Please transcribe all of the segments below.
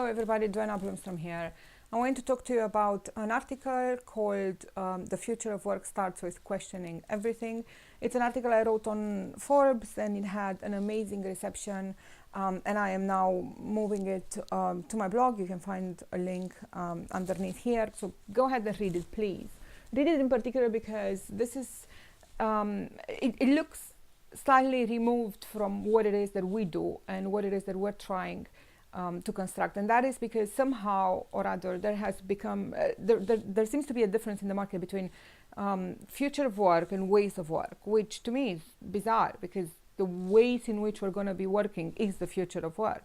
Hello everybody, Joanna Blomstrom here. I want to talk to you about an article called The Future of Work Starts with Questioning Everything. It's an article I wrote on Forbes and it had an amazing reception, and I am now moving it to my blog. You can find a link underneath here, so go ahead and read it, please. Read it in particular because this is, it looks slightly removed from what it is that we do and what it is that we're trying to construct, and that is because somehow or other there has become there seems to be a difference in the market between future of work and ways of work, which to me is bizarre because the ways in which we're going to be working is the future of work.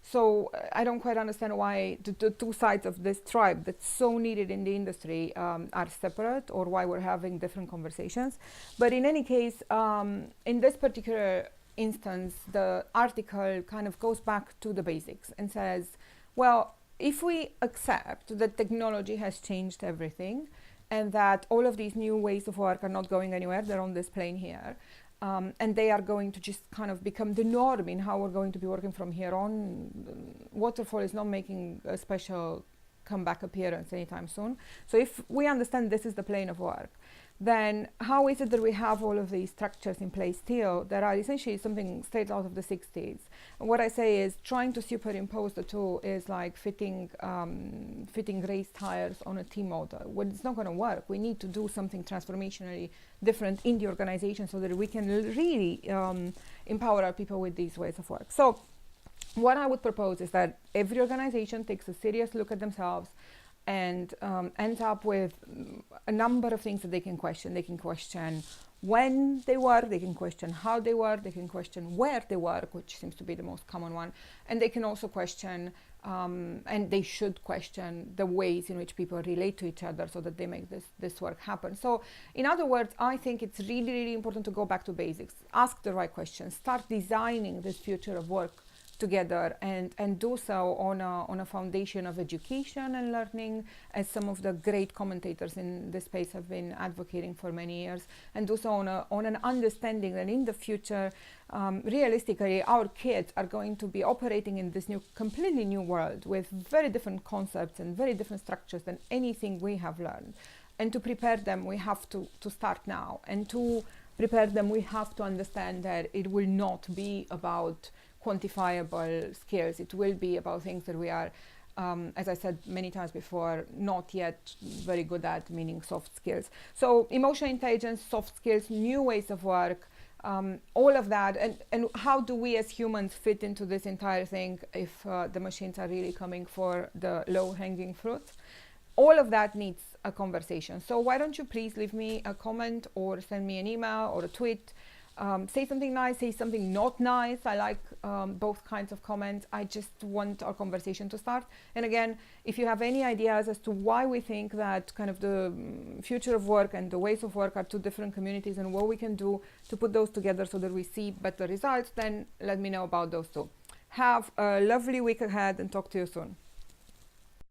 So I don't quite understand why the two sides of this tribe that's so needed in the industry are separate, or why we're having different conversations. But in any case, in this particular instance, the article kind of goes back to the basics and says, well, if we accept that technology has changed everything and that all of these new ways of work are not going anywhere, they're on this plane here, and they are going to just kind of become the norm in how we're going to be working from here on. Waterfall is not making a special comeback appearance anytime soon. So if we understand this is the plane of work, then how is it that we have all of these structures in place still that are essentially something straight out of the 60s? And what I say is trying to superimpose the two is like fitting race tires on a T model. Well, it's not going to work. We need to do something transformationally different in the organization so that we can really empower our people with these ways of work. So what I would propose is that every organization takes a serious look at themselves and ends up with a number of things that they can question. They can question when they work, they can question how they work, they can question where they work, which seems to be the most common one, and they can also question, and they should question, the ways in which people relate to each other so that they make this work happen. So in other words, I think it's really, really important to go back to basics, ask the right questions, start designing this future of work together, and do so on a foundation of education and learning, as some of the great commentators in this space have been advocating for many years, and do so on an understanding that in the future, realistically, our kids are going to be operating in this completely new world with very different concepts and very different structures than anything we have learned. And to prepare them, we have to start now. And to prepare them, we have to understand that it will not be about quantifiable skills. It will be about things that we are, as I said many times before, not yet very good at, meaning soft skills. So emotional intelligence, soft skills, new ways of work, all of that, and how do we as humans fit into this entire thing if the machines are really coming for the low-hanging fruit? All of that needs a conversation. So why don't you please leave me a comment or send me an email or a tweet. Say something nice, say something not nice. I like both kinds of comments. I just want our conversation to start. And again, if you have any ideas as to why we think that kind of the future of work and the ways of work are two different communities and what we can do to put those together so that we see better results, then let me know about those too. Have a lovely week ahead and talk to you soon.